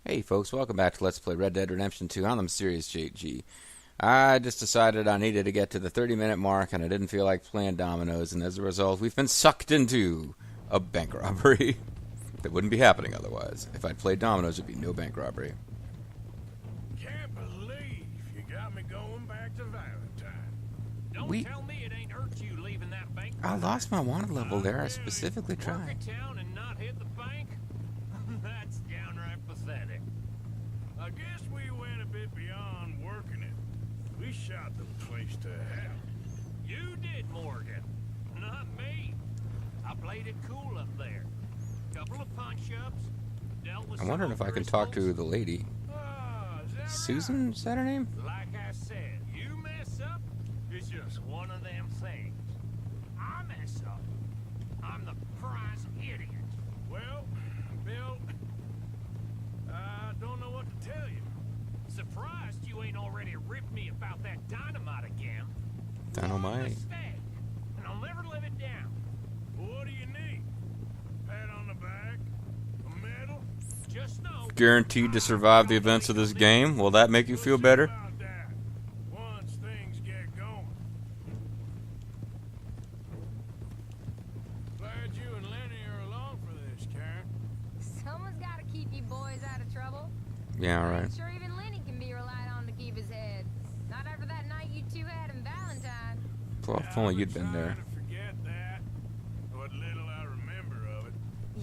Hey folks, welcome back to Let's Play Red Dead Redemption 2 on the Mysterious JG. I just decided I needed to get to the 30-minute mark and I didn't feel like playing dominoes, and as a result we've been sucked into a bank robbery. That wouldn't be happening otherwise. If I'd played dominoes, there'd be no bank robbery. Can't believe you got me going back to Valentine. Don't tell me it ain't hurt you leaving that bank. I lost my wanted level there. I specifically Work tried. a town and not hit the bank? That's downright pathetic. I guess we went a bit beyond working it. We shot the place to hell. You did, Morgan. Not me. I played it cool up there. Couple of punch-ups. Dealt with I'm wondering if I can talk to the lady. Is that Susan, is that her name? Like I said, you mess up, it's just one of them things. I mess up. I'm the prize idiot. right? Well, Bill, I don't know what to tell you. Surprised you ain't already ripped me about that dynamite again. Dynamite. Mistake, and I'll never live it down. What do you need? Pat on the back? A medal? Just know. Guaranteed to survive the events of this game. Will that make you feel better? About that, once things get going. Glad you and Lenny are along for this, Karen. Someone's got to keep you boys out of trouble. Yeah, I'm alright. sure even Lenny can be relied on to keep his head. Not after that night you two had in Valentine. Well, if only you'd been there. Trying to forget that. What little I remember of it.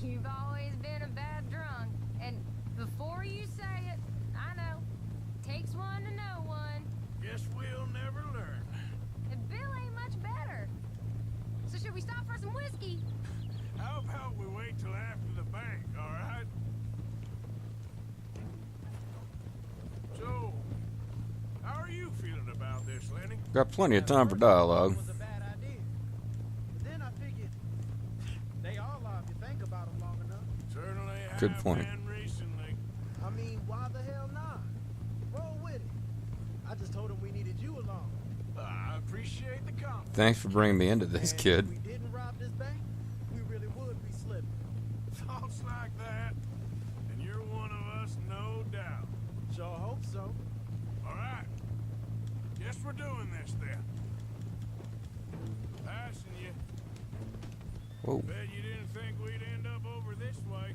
You've always been a bad drunk. And before you say it, I know. Takes one to know one. Guess we'll never learn. And Bill ain't much better. So should we stop for some whiskey? How about we wait till after the bank, all right? So, how are you feeling about this, Lenny? Got plenty of time for dialogue. Was a bad idea. But then I figured they all are if you think about them long enough. Certainly Good have point. been recently. I mean, why the hell not? Roll with it. I just told him we needed you along. I appreciate the compliment. Thanks for bringing me into this, And kid. If we didn't rob this bank, we really would be slipping. Thoughts like that, and you're one of us, no doubt. Sure hope so. All right. Guess we're doing this then. Passing you. Whoa. Bet you didn't think we'd end up over this way.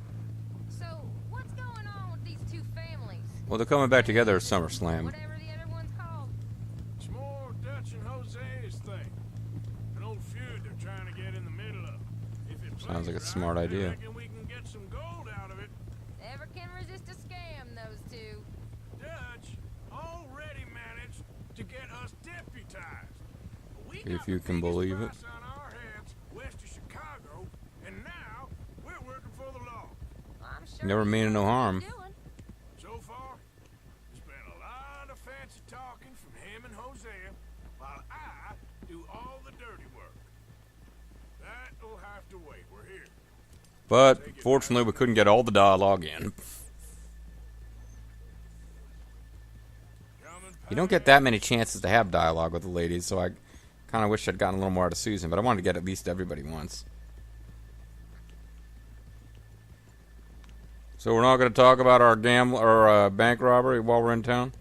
So, what's going on with these two families? Well, they're coming back together at SummerSlam. Whatever the other one's called. It's more Dutch and Jose's thing. An old feud they're trying to get in the middle of. If it Sounds like a plays smart right, idea. I reckon we can get some gold out of it. Never can resist a scam, those two. Dutch already managed to get us deputized. We If got you the can biggest believe it. price on our hands west of Chicago, and now we're working for the law. I'm sure Never he meaning no knows what harm. he's doing. So far, there's been a lot of fancy talking from him and Hosea, while I do all the dirty work. That'll have to wait. We're here. But fortunately, we couldn't get all the dialogue in. You don't get that many chances to have dialogue with the ladies, so I kind of wish I'd gotten a little more out of Susan, but I wanted to get at least everybody once. So we're not going to talk about our bank robbery while we're in town?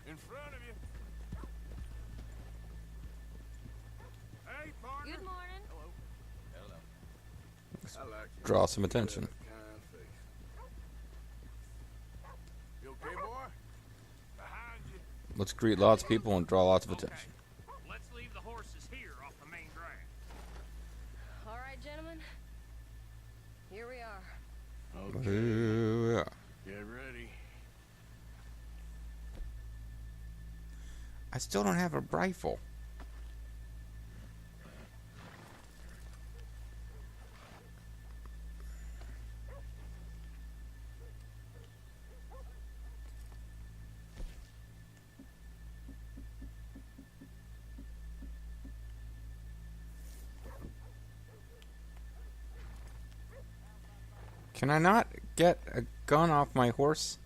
In front of you. Hey, partner. Good morning. I like you. Draw some attention. Kind face. You okay, boy? Behind you. Let's greet lots of people and draw lots of attention. Let's leave the horses here off the main drag. All right, gentlemen. Here we are. Yeah. Get ready. I still don't have a rifle. Can I not get a gun off my horse?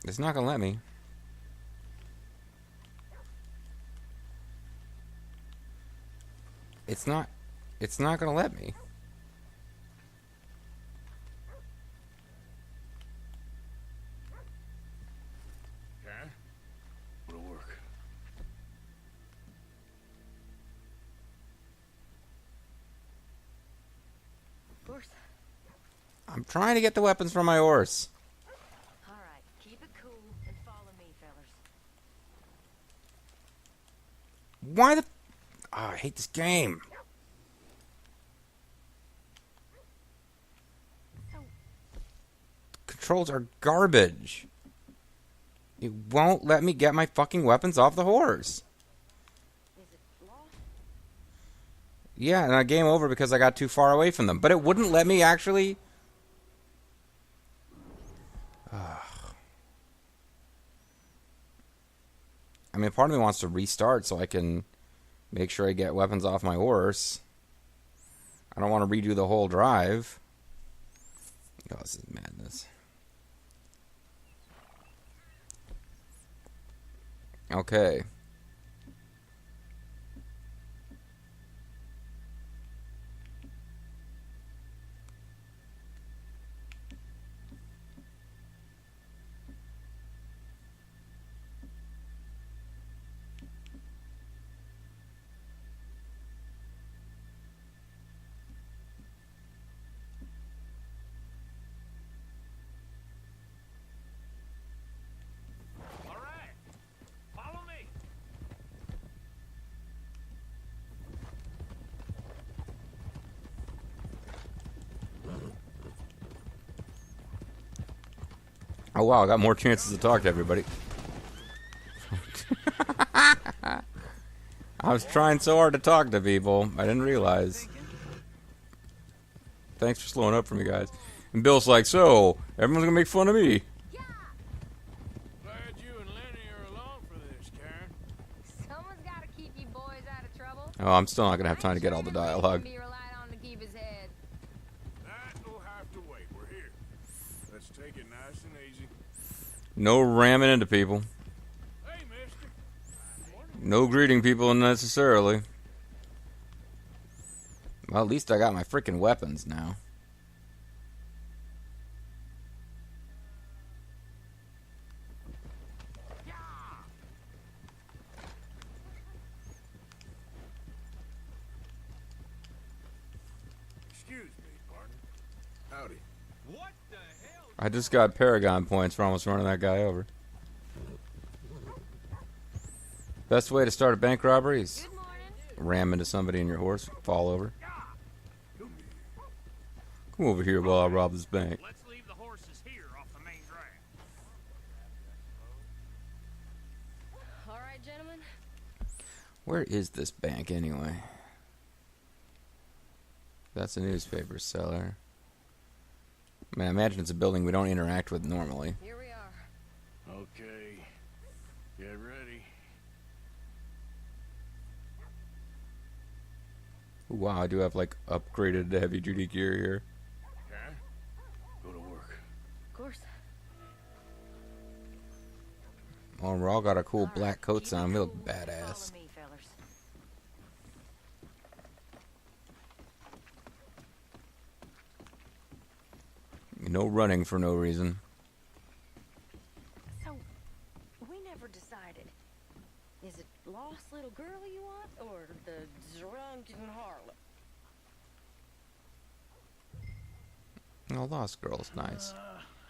It's not gonna let me. It's not gonna let me. Okay. It'll work. Horse. I'm trying to get the weapons from my horse. All right, keep it cool and follow me, fellas. Why the... Oh, I hate this game. Controls are garbage. It won't let me get my fucking weapons off the horse. Is it lost? Yeah, and I game over because I got too far away from them. But it wouldn't let me actually... I mean, part of me wants to restart so I can make sure I get weapons off my horse. I don't want to redo the whole drive. Oh, this is madness. Okay. All right. Follow me. Oh, wow, I got more chances to talk to everybody. I was trying so hard to talk to people, I didn't realize. Thanks for slowing up for me, guys. And Bill's like, so, everyone's gonna make fun of me. Glad you and Lenny are along for this, Karen. Someone's got to keep you boys out of trouble. Oh, I'm still not gonna have time to get all the dialogue. Be relied on to keep his head. That'll have to wait. We're here. Let's take it nice and easy. No ramming into people. Hey, mister. No greeting people unnecessarily. Well, at least I got my freaking weapons now. Excuse me, partner. Howdy. What the hell? I just got Paragon points for almost running that guy over. Best way to start a bank robbery is Good morning. ram into somebody in your horse, fall over. Come over here while I rob this bank. Let's leave the horses here off the main drag. All right, gentlemen. Where is this bank anyway? That's a newspaper seller. I mean, I imagine it's a building we don't interact with normally. Here we are. Okay. Get ready. Ooh, wow, I do have like upgraded heavy duty gear here. Karen, go to work. Of course. Well, we're all got our cool All right, black coats keep it on. We look cool and badass. Follow me, fellas. No running for no reason. So, we never decided. Is it lost little girl you want, or the drunken harlot? Oh, Lost Girl's nice.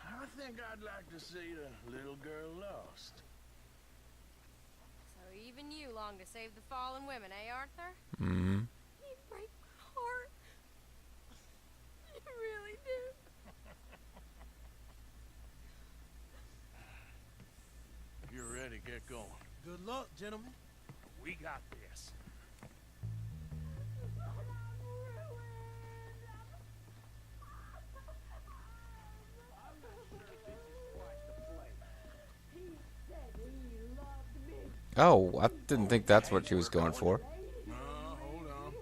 I think I'd like to see the little girl lost. So even you long to save the fallen women, eh, Arthur? Mm-hmm. You break my heart. You really do. If you're ready, get going. Good luck, gentlemen. We got this. Oh, I didn't think that's what she was going for. No, hold on.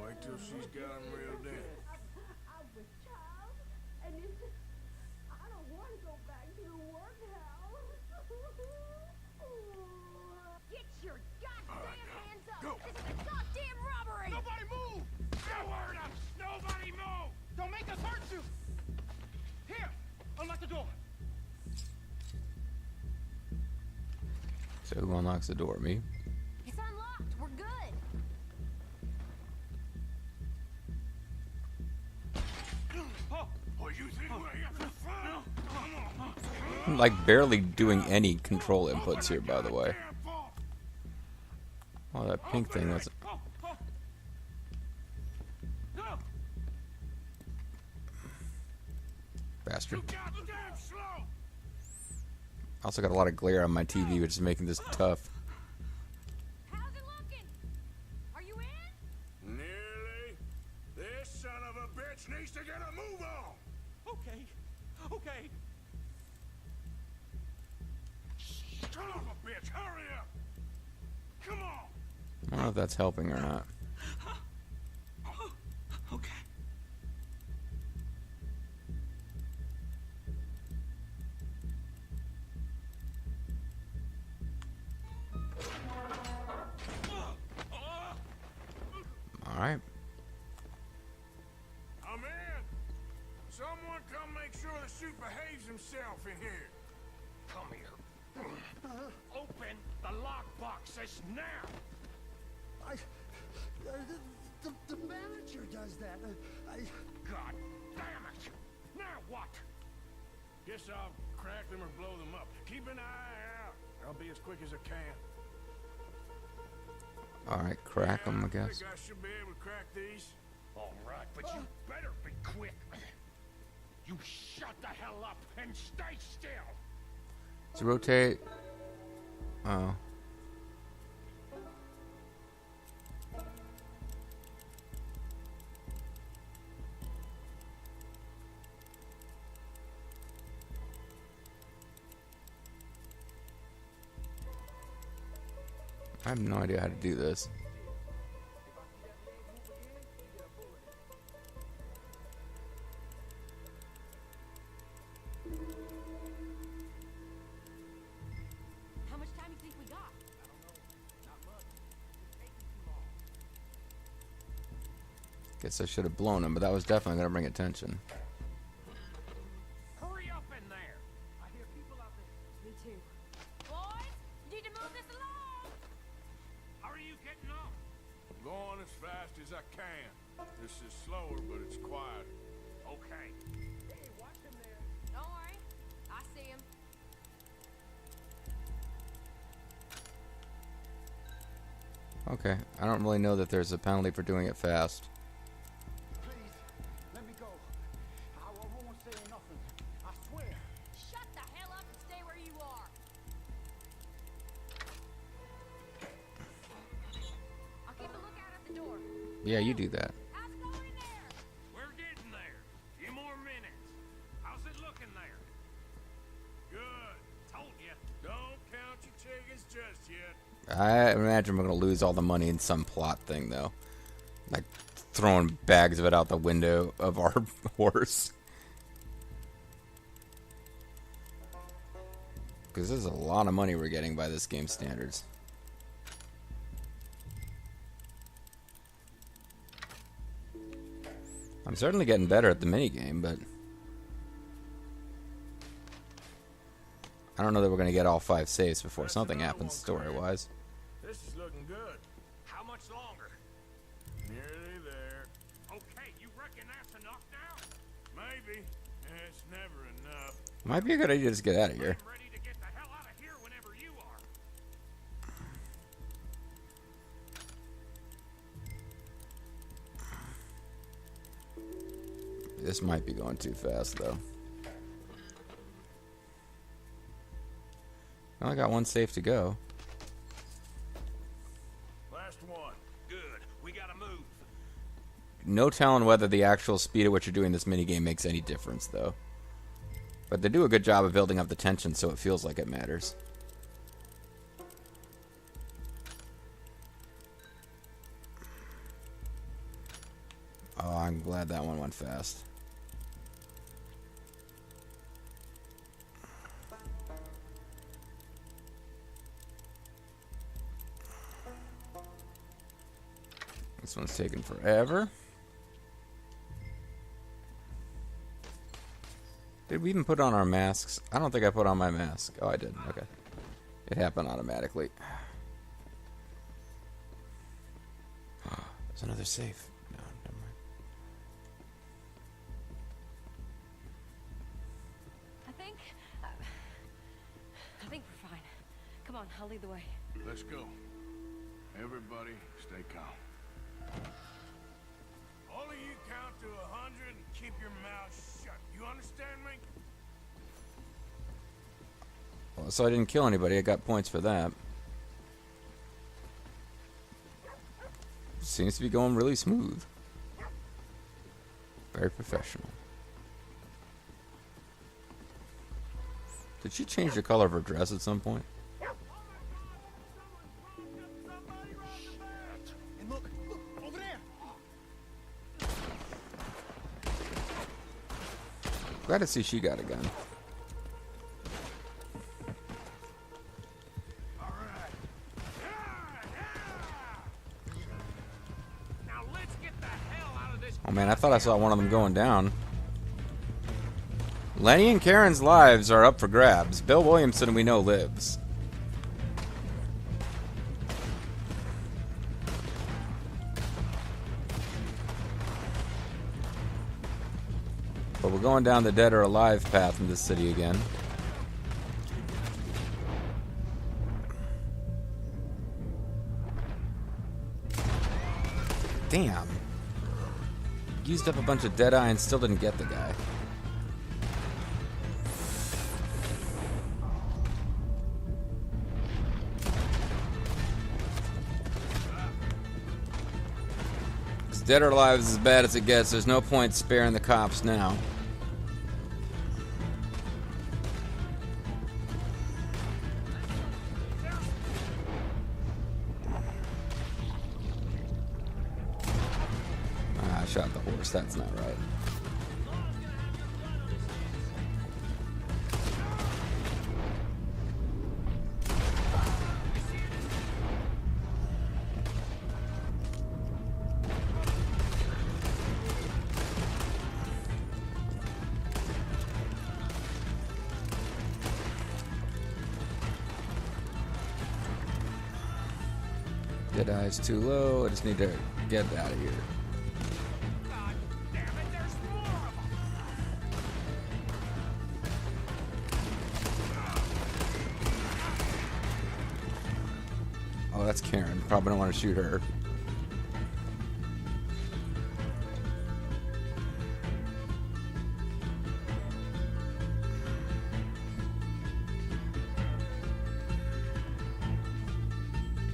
Wait till she's got him reeled in. I'm a child, and it's just, I don't want to go back to the workhouse. So who unlocks the door? Me? It's unlocked. We're good. Oh, you think we're here for fun? Come on. I'm like barely doing any control inputs here, by the way. Oh, that pink thing was. Bastard. Goddamn slow. Also got a lot of glare on my TV, which is making this tough. How's it looking? Are you in? Nearly. This son of a bitch needs to get a move on. Okay. Okay. Son of a bitch, hurry up. Come on. I don't know if that's helping or not. Okay. Alright. I'm in. Someone come make sure the suit behaves himself in here. Come here. Open the lockbox this now. The manager does that. God damn it. Now what? Guess I'll crack them or blow them up. Keep an eye out. I'll be as quick as I can. Alright, crack them, I I guess. think I should be able to crack these. All right, but you better be quick. You shut the hell up and stay still. To rotate. Oh. I have no idea how to do this. How much time you think we got? Guess I should have blown him, but that was definitely going to bring attention. Hurry up in there. I hear people out there. Me too. Boys, you need to move this along. How are you getting off? I'm going as fast as I can. This is slower, but it's quieter. Okay. Hey, watch him there. Don't worry. I see him. Okay, I don't really know that there's a penalty for doing it fast. Please, let me go. I won't say nothing. I swear. Shut the hell up and stay where you are. I'll keep a lookout at the door. Yeah, you do that. How's it going in there? We're getting there. Few more minutes. How's it looking there? Good. Told you. Don't count your chickens just yet. I imagine we're going to lose all the money in some plot thing, though. Like throwing bags of it out the window of our horse. Because this is a lot of money we're getting by this game standards. I'm certainly getting better at the minigame, but I don't know that we're going to get all 5 saves before That's something another happens one, story-wise. This is looking good. How much longer? Nearly there. Okay, you reckon that's enough now? Maybe. It's never enough. Might be a good idea to just get out of here. I'm ready to get the hell out of here whenever you are. This might be going too fast, though. I only got 1 safe to go. Last one. Good. We gotta move. No telling whether the actual speed at which you're doing this minigame makes any difference, though. But they do a good job of building up the tension so it feels like it matters. Oh, I'm glad that one went fast. This one's taking forever. Did we even put on our masks? I don't think I put on my mask. Oh, I did. Okay. It happened automatically. There's another safe. No, never mind. I think we're fine. Come on, I'll lead the way. Let's go. Everybody, stay calm. All of you count to 100 and keep your mouths shut. You understand me? Well, so I didn't kill anybody. I got points for that. Seems to be going really smooth. Very professional. Did she change the color of her dress at some point? And look, over there. Glad to see she got a gun. All right. Now let's get the hell out of this. Oh man, I thought I saw one of them going down. Lenny and Karen's lives are up for grabs. Bill Williamson, we know, lives. But we're going down the dead or alive path in this city again. Damn. Used up a bunch of Deadeye and still didn't get the guy. Dead or alive is as bad as it gets. There's no point sparing the cops now. Ah, I shot the horse. That's not right. Deadeye's too low. I just need to get out of here. God damn it, there's more of them. Oh, that's Karen. Probably don't want to shoot her.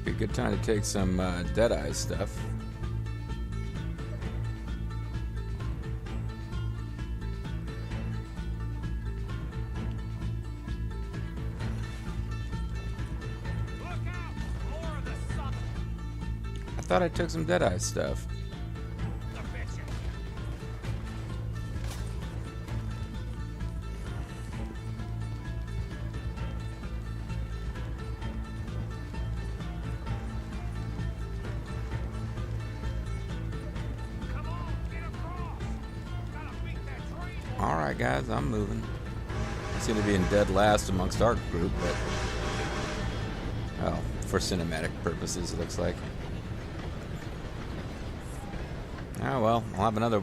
Be a good time to take some Deadeye stuff. Look out! More of the southern. I thought I took some Deadeye stuff. The bitches. Come on, get across. Gotta beat that train. Alright, guys, I'm moving. I seem to be in dead last amongst our group, but... Oh, for cinematic purposes, it looks like. Oh, well, I'll have another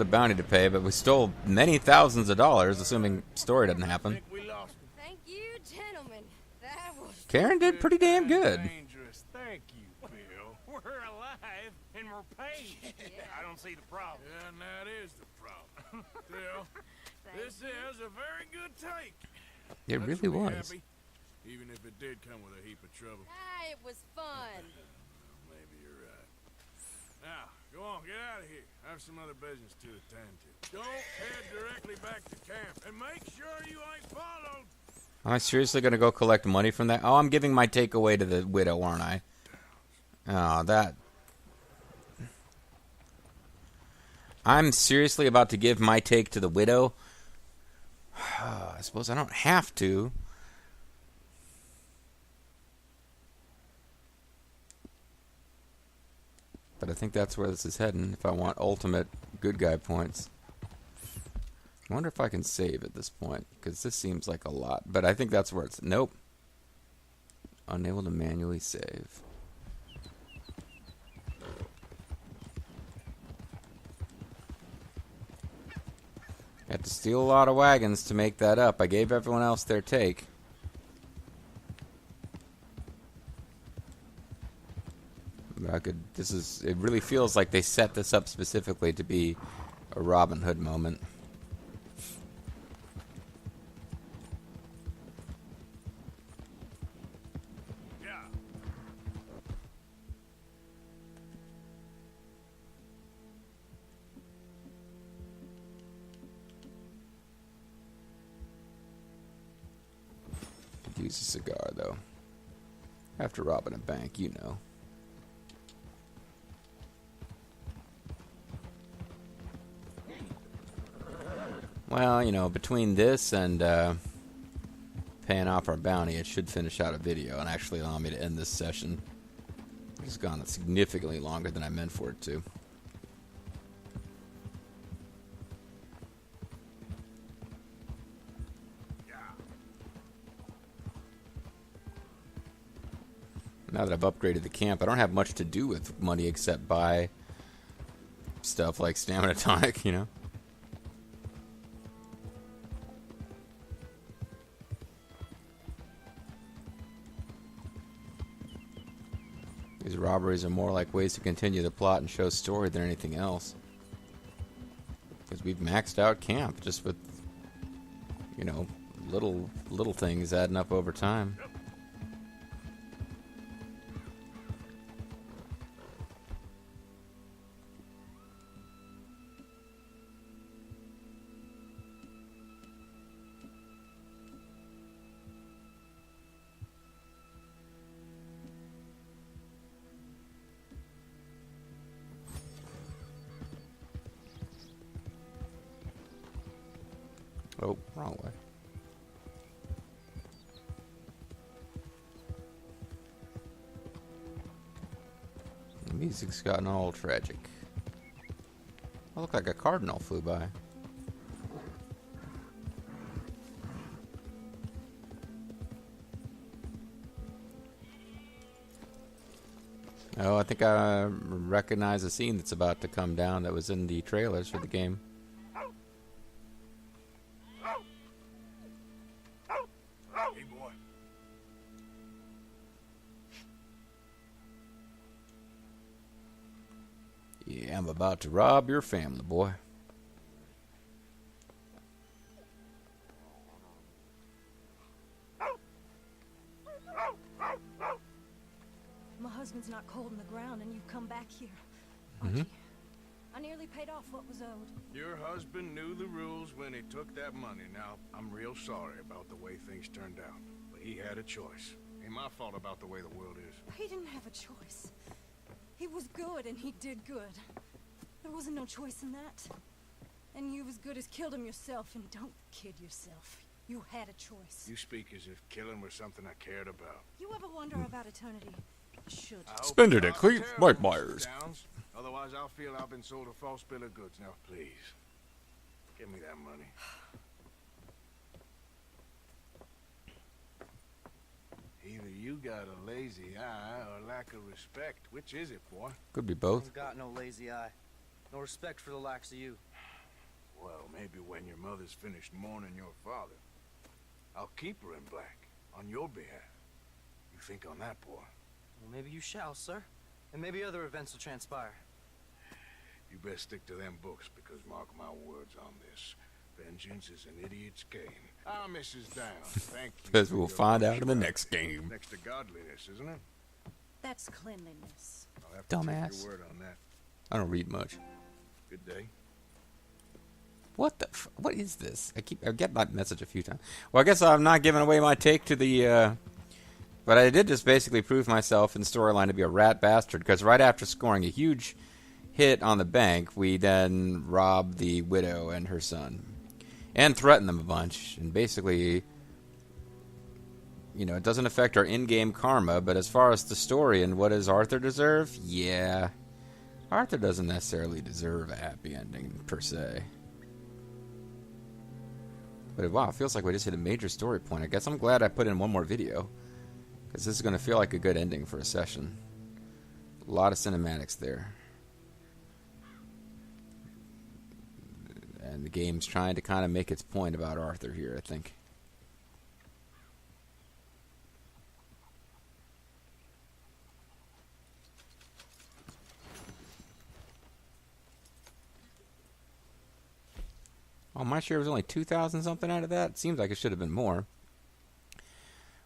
bounty to pay, but we stole many thousands of dollars, assuming story doesn't happen. Think we lost him. Thank you, gentlemen. That was... Karen did pretty damn good. Dangerous. Thank you, Bill. We're alive and we're paid. I don't see the problem. Yeah, and that is the problem. Still, this is a very good take. It Let's really be was. happy, even if it did come with a heap of trouble. Ah, it was fun. Maybe you're right. Now, go on, get out of here. I have some other business to attend to. Don't head directly back to camp, and make sure you ain't followed. Am I seriously going to go collect money from that? Oh, I'm giving my takeaway to the widow, aren't I? Oh, that... I'm seriously about to give my take to the widow? I suppose I don't have to. But I think that's where this is heading if I want ultimate good guy points. I wonder if I can save at this point, because this seems like a lot. But I think that's where it's... Nope. Unable to manually save. Had to steal a lot of wagons to make that up. I gave everyone else their take. It really feels like they set this up specifically to be a Robin Hood moment. Yeah. Could use a cigar, though. After robbing a bank, you know. Well, you know, between this and paying off our bounty, it should finish out a video and actually allow me to end this session. It's gone significantly longer than I meant for it to. Now that I've upgraded the camp, I don't have much to do with money except buy stuff like stamina tonic, you know? These robberies are more like ways to continue the plot and show story than anything else. Because we've maxed out camp just with, you know, little things adding up over time. Oh, wrong way. The music's gotten all tragic. I look like a cardinal flew by. Oh, I think I recognize a scene that's about to come down that was in the trailers for the game. Hey, boy. Yeah, I'm about to rob your family, boy. My husband's not cold in the ground, and you come back here. Mm-hmm. I nearly paid off what was owed. Your husband knew the rules when he took that money. Now, I'm real sorry about the way things turned out. But he had a choice. Ain't my fault about the way the world is. He didn't have a choice. He was good, and he did good. There wasn't no choice in that. And you as good as killed him yourself, and don't kid yourself. You had a choice. You speak as if killing was something I cared about. You ever wonder about eternity? You should. I hope Spend it it's at not Cleve terrible, Mike Mr. Myers. Downs. Otherwise, I'll feel I've been sold a false bill of goods. Now, please, give me that money. Either you got a lazy eye or lack of respect. Which is it, boy? Could be both. I've got no lazy eye. No respect for the likes of you. Well, maybe when your mother's finished mourning your father, I'll keep her in black on your behalf. You think on that, boy? Well, maybe you shall, sir. And maybe other events will transpire. You best stick to them books, because mark my words on this. Vengeance is an idiot's game. Ah, Mrs. Downs, thank you. As we'll find out in the next game. Next to godliness, isn't it? That's cleanliness. I'll have to Dumbass. take your word on that. I don't read much. Good day. What the what is this? I get that message a few times. Well, I guess I'm not giving away my take to the but I did just basically prove myself in storyline to be a rat bastard, because right after scoring a huge hit on the bank, we then rob the widow and her son and threaten them a bunch, and basically, you know, it doesn't affect our in-game karma, but as far as the story and what does Arthur deserve? Yeah. Arthur doesn't necessarily deserve a happy ending per se. But wow, it feels like we just hit a major story point. I guess I'm glad I put in one more video. Because this is going to feel like a good ending for a session. A lot of cinematics there. And the game's trying to kind of make its point about Arthur here, I think. Oh, my share was only 2,000 something out of that? Seems like it should have been more.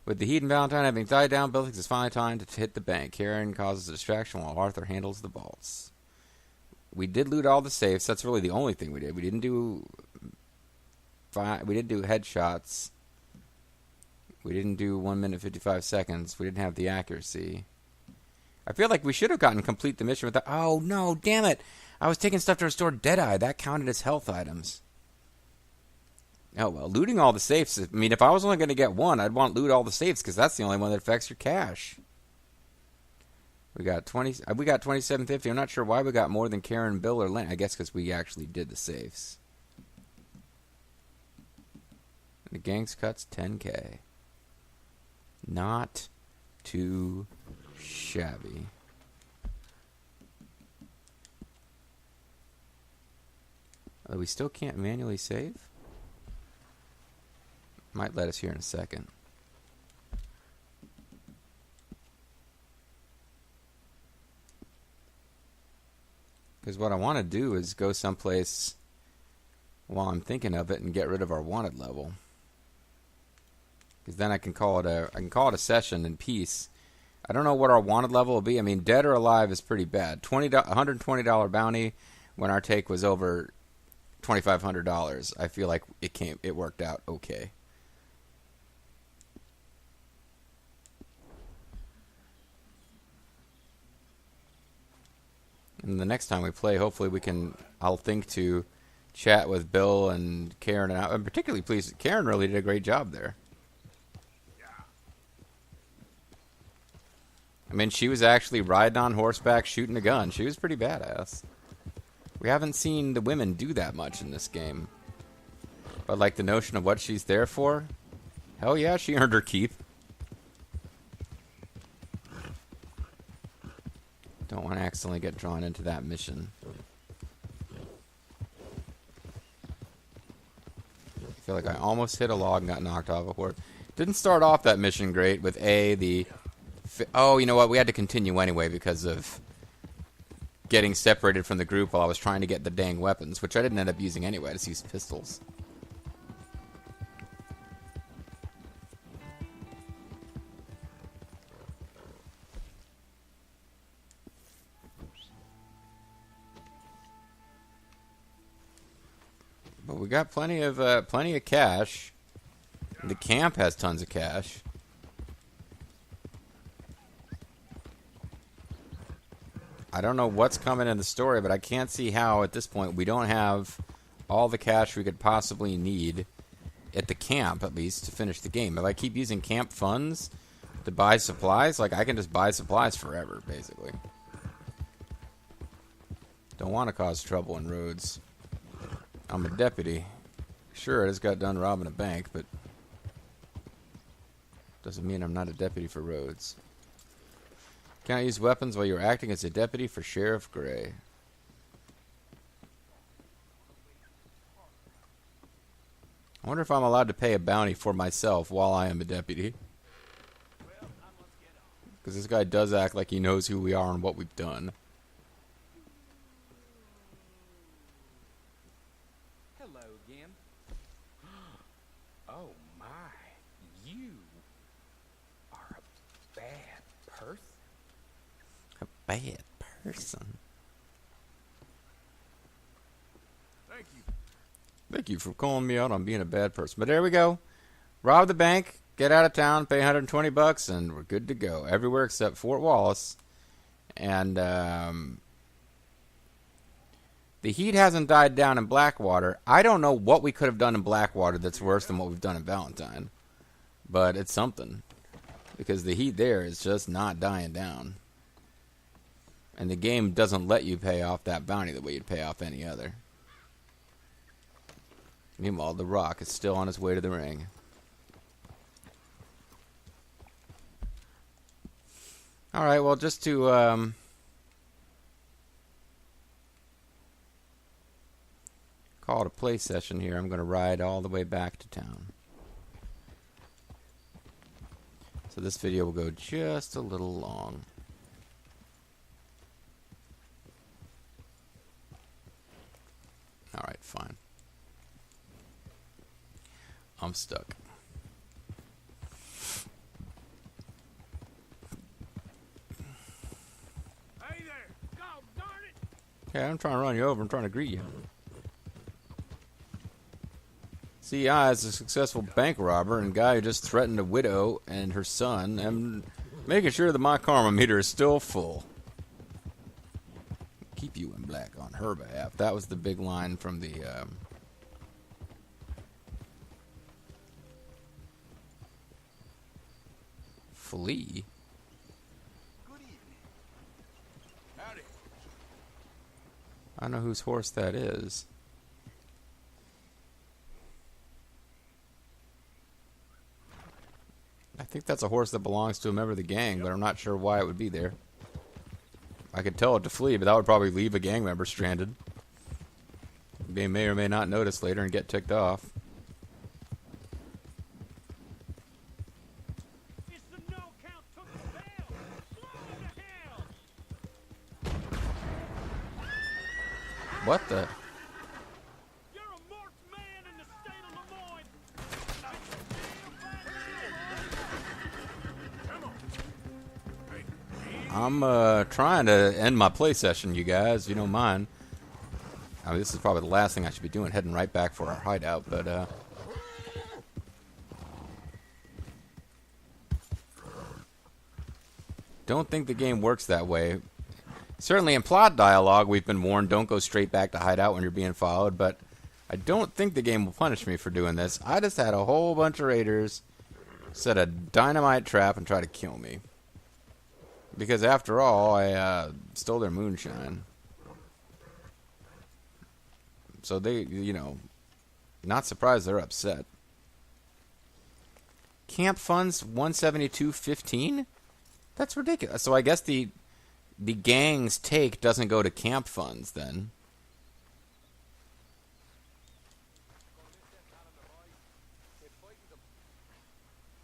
With the heat and Valentine having died down, Bill thinks it's finally time to hit the bank. Karen causes a distraction while Arthur handles the vaults. We did loot all the safes. That's really the only thing we did. We didn't do headshots. We didn't do 1 minute 55 seconds. We didn't have the accuracy. I feel like we should have gotten complete the mission with that. Oh no, damn it! I was taking stuff to restore Deadeye. That counted as health items. Oh well, looting all the safes. I mean, if I was only going to get one, I'd want to loot all the safes because that's the only one that affects your cash. We got 2750. I'm not sure why we got more than Karen, Bill, or Lynn. I guess because we actually did the safes. The gang's cuts 10K. Not too shabby. Although we still can't manually save. Might let us here in a second. Because what I want to do is go someplace while I'm thinking of it and get rid of our wanted level. Because then I can call it a session in peace. I don't know what our wanted level will be. I mean, dead or alive is pretty bad. $120 bounty when our take was over $2,500. I feel like it worked out okay. And the next time we play, hopefully I'll think to chat with Bill and Karen. And I'm particularly pleased. Karen really did a great job there. I mean, she was actually riding on horseback, shooting a gun. She was pretty badass. We haven't seen the women do that much in this game. But like the notion of what she's there for, hell yeah, she earned her keep. Don't want to accidentally get drawn into that mission. I feel like I almost hit a log and got knocked off a horse. Didn't start off that mission great with oh, you know what? We had to continue anyway because of getting separated from the group while I was trying to get the dang weapons, which I didn't end up using anyway. I just used pistols. But we got plenty of cash. The camp has tons of cash. I don't know what's coming in the story, but I can't see how at this point we don't have all the cash we could possibly need at the camp, at least, to finish the game. If I keep using camp funds to buy supplies, like I can just buy supplies forever, basically. Don't want to cause trouble in Rhodes. I'm a deputy. Sure, I just got done robbing a bank, but doesn't mean I'm not a deputy for Rhodes. Cannot use weapons while you're acting as a deputy for Sheriff Gray. I wonder if I'm allowed to pay a bounty for myself while I am a deputy. Because this guy does act like he knows who we are and what we've done. Hello again. Oh my, you are a bad person. A bad person. Thank you. Thank you for calling me out on being a bad person. But there we go. Rob the bank, get out of town, pay $120, and we're good to go. Everywhere except Fort Wallace. And the heat hasn't died down in Blackwater. I don't know what we could have done in Blackwater that's worse than what we've done in Valentine. But it's something. Because the heat there is just not dying down. And the game doesn't let you pay off that bounty the way you'd pay off any other. Meanwhile, The Rock is still on his way to the ring. All right, well, just to call it a play session here, I'm going to ride all the way back to town. So this video will go just a little long. All right, fine. I'm stuck. Hey there! God darn it! Okay, I'm trying to run you over. I'm trying to greet you. See, I, as a successful bank robber and guy who just threatened a widow and her son, am making sure that my karma meter is still full. Keep you in black on her behalf. That was the big line from the flea. Good evening. Howdy. I don't know whose horse that is. I think that's a horse that belongs to a member of the gang, but I'm not sure why it would be there. I could tell it to flee, but that would probably leave a gang member stranded. They may or may not notice later and get ticked off. It's the no count took the bell. Slow him to hell. What the? You're a marked man in the state of Lemoyne. Come on. Hey, I'm trying to end my play session, you guys, if you don't mind. I mean, this is probably the last thing I should be doing, heading right back for our hideout, but don't think the game works that way. Certainly in plot dialogue, we've been warned, don't go straight back to hideout when you're being followed, but I don't think the game will punish me for doing this. I just had a whole bunch of raiders set a dynamite trap and try to kill me. Because after all, I stole their moonshine. So they, you know, not surprised they're upset. Camp funds 172.15? That's ridiculous. So I guess the gang's take doesn't go to camp funds then.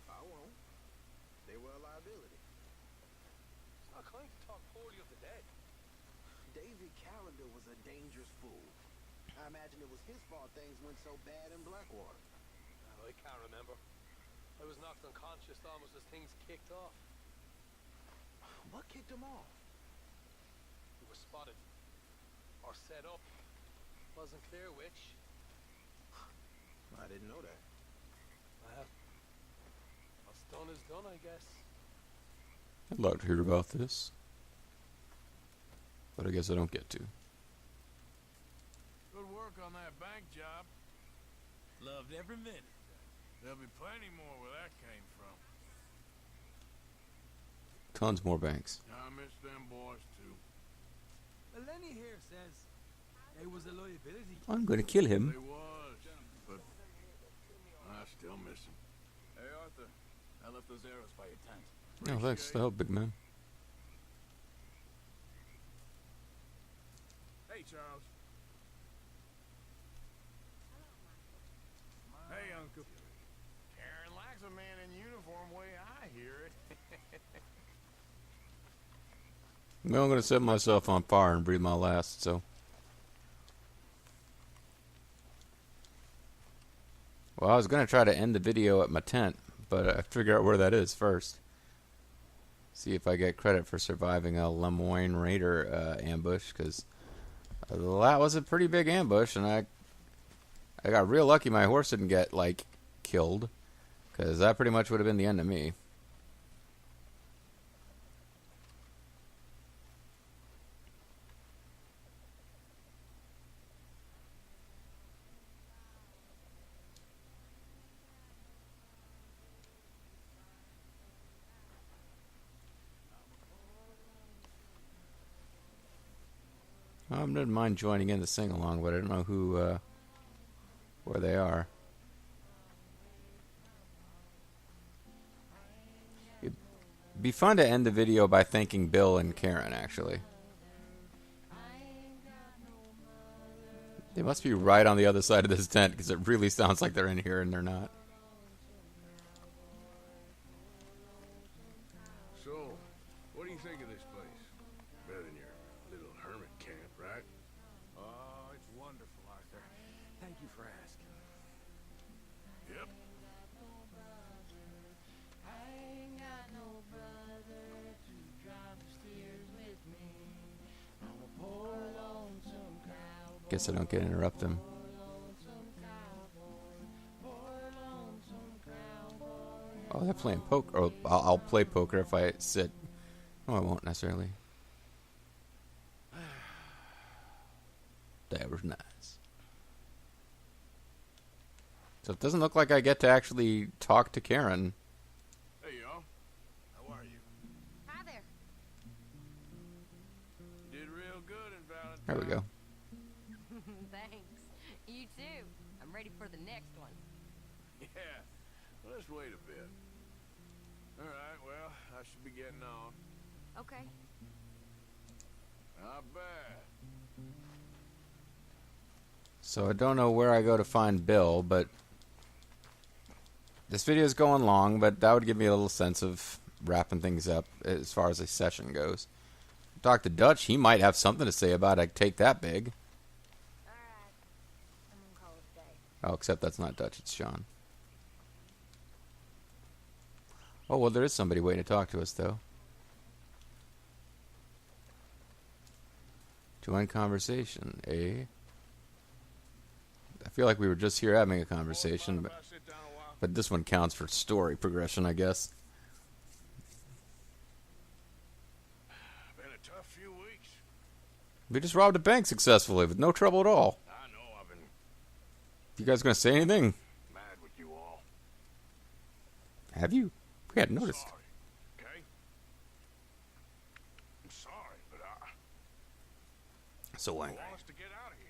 I won't. They were a liability. It's not kind to talk poorly of the dead. David Calendar was a dangerous fool. I imagine it was his fault things went so bad in Blackwater. Oh, I can't remember. I was knocked unconscious almost as things kicked off. What kicked him off? We were spotted. Or set up. Wasn't clear which. I didn't know that. Well, what's done is done, I guess. I'd like to hear about this. But I guess I don't get to. good work on that bank job. Loved every minute. There'll be plenty more where that came from. Tons more banks. I miss them boys too. Well, Lenny here says they was a liability. I'm going to kill They him. was, but I still miss them. Hey, Arthur. I left those arrows by your tent. Oh, thanks for the help, big man. Hey, Charles. Hey, Uncle. Karen likes a man in uniform way I hear it. Well, I'm going to set myself on fire and breathe my last, so. Well, I was going to try to end the video at my tent, but I figure out where that is first. See if I get credit for surviving a Lemoyne Raider ambush, because that was a pretty big ambush, and I got real lucky my horse didn't get, like, killed, because that pretty much would have been the end of me. I didn't mind joining in the sing-along, but I don't know who, where they are. Be fun to end the video by thanking Bill and Karen, actually. They must be right on the other side of this tent, because it really sounds like they're in here and they're not. So, what do you think of this place? Better than your little hermit camp, right? Oh, it's wonderful, Arthur. Thank you for asking. Yep. Guess I don't get to interrupt them. Oh, they're playing poker. Or I'll play poker if I sit. Oh, I won't necessarily. That was nice. So it doesn't look like I get to actually talk to Karen. Hey, y'all. How are you? Hi there. You did real good in Valentine. There we go. Thanks. You too. I'm ready for the next one. Yeah. Well, let's wait a bit. All right, well, I should be getting on. Okay. Not bad. So I don't know where I go to find Bill, but this video is going long, but that would give me a little sense of wrapping things up as far as a session goes. Talk to Dutch, he might have something to say about it. Take that big. Alright. I'm gonna call it a day. Oh, except that's not Dutch, it's Sean. Oh, well, there is somebody waiting to talk to us, though. Join conversation, eh? I feel like we were just here having a conversation, but this one counts for story progression, I guess. Been a tough few weeks. We just robbed a bank successfully with no trouble at all. I know I've been You guys gonna say anything? mad with you all. Have you? We hadn't noticed. Sorry, okay? I'm sorry, but So I angry. want us to get out of here.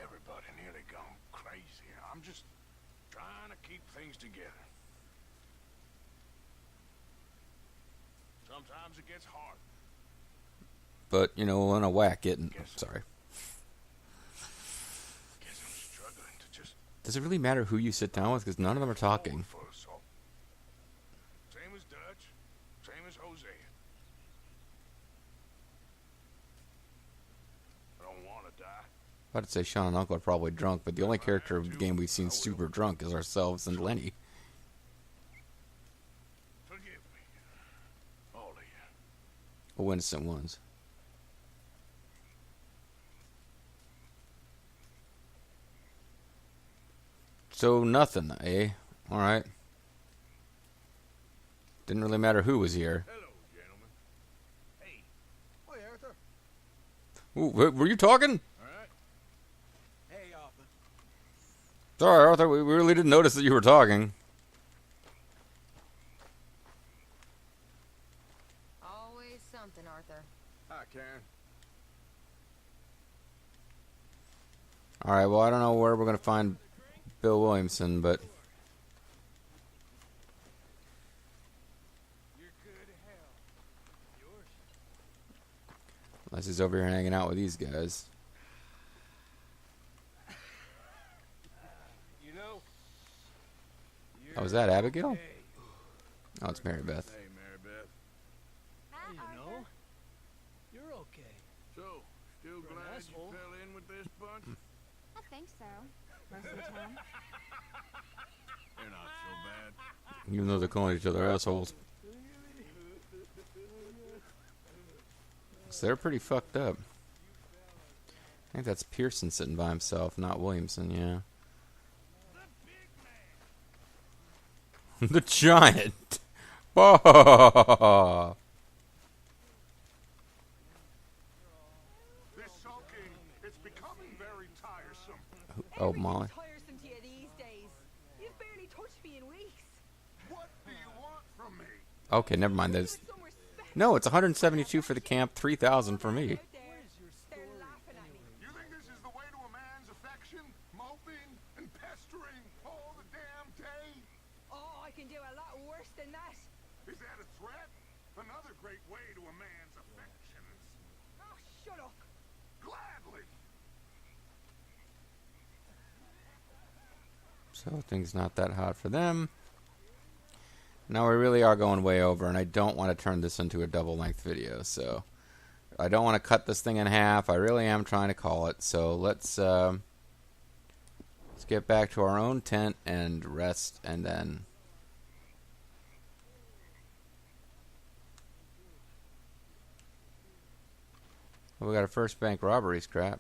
Everybody nearly gone crazy. I'm just trying to keep things together. Sometimes it gets hard. But, you know, on a whack getting... Sorry. Guess I'm struggling to just Does it really matter who you sit down with? Because none of them are talking. for us all. Same as Dutch, same as Jose. I don't want to die. I'd say Sean and Uncle are probably drunk, but the only character of the game we've seen super drunk is ourselves and Lenny. Forgive me. All of you. Oh, innocent ones. So, nothing, eh? Alright. Didn't really matter who was here. Hello, gentlemen. Hey. Hey, Arthur. Ooh, were you talking? All right. Hey, Arthur. Sorry, Arthur, we really didn't notice that you were talking. Always something, Arthur. Hi, Karen. Alright, well, I don't know where we're going to find Bill Williamson, but... You're good as hell. Yours? Unless he's over here hanging out with these guys. You know. Oh, is that Abigail? Okay. Oh, it's Mary Beth. Hey, Mary Beth. Hi, You know. You're okay. So, still You're an glad you asshole. fell in with this bunch? I think so. Most of the time. They're not so bad. Even though they're calling each other assholes. So they're pretty fucked up. I think that's Pearson sitting by himself, not Williamson, yeah. The giant! Bah! This sulking, it's becoming very tiresome. Oh, Molly. Tiresome to you these days. You've barely touched me in weeks. What do you want from me? Okay, never mind. There's... Some respect No, it's 172 for the camp, 3,000 for me. out there. They're laughing at me. You think this is the way to a man's affection? Moping and pestering all the damn day? Oh, I can do a lot worse than that. Is that a threat? Another great way to a man's affections. Oh, shut up. Gladly. So things not that hot for them. Now we really are going way over, and I don't want to turn this into a double-length video, so I don't want to cut this thing in half. I really am trying to call it, so let's get back to our own tent and rest, and then we got a first bank robbery scrap.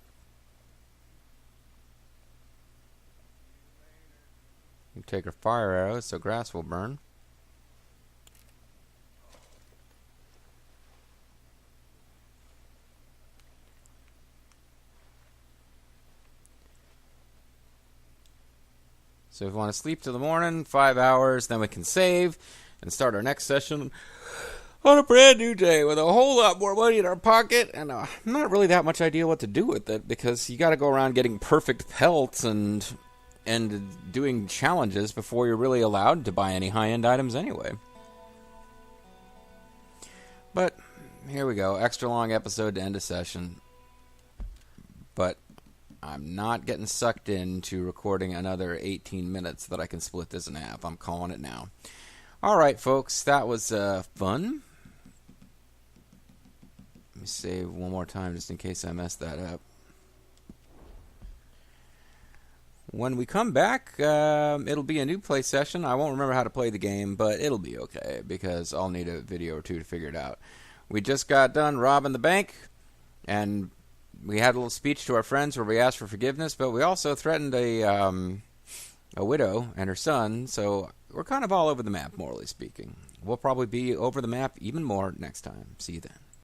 You take our fire arrows, so grass will burn. So if we want to sleep till the morning, 5 hours, then we can save and start our next session on a brand new day with a whole lot more money in our pocket and not really that much idea what to do with it, because you got to go around getting perfect pelts and doing challenges before you're really allowed to buy any high-end items anyway. But here we go, extra long episode to end a session. But I'm not getting sucked into recording another 18 minutes that I can split this in half. I'm calling it now. Alright, folks, that was fun. Let me save one more time just in case I messed that up. When we come back, it'll be a new play session. I won't remember how to play the game, but it'll be okay, because I'll need a video or two to figure it out. We just got done robbing the bank, and we had a little speech to our friends where we asked for forgiveness, but we also threatened a widow and her son, so we're kind of all over the map, morally speaking. We'll probably be over the map even more next time. See you then.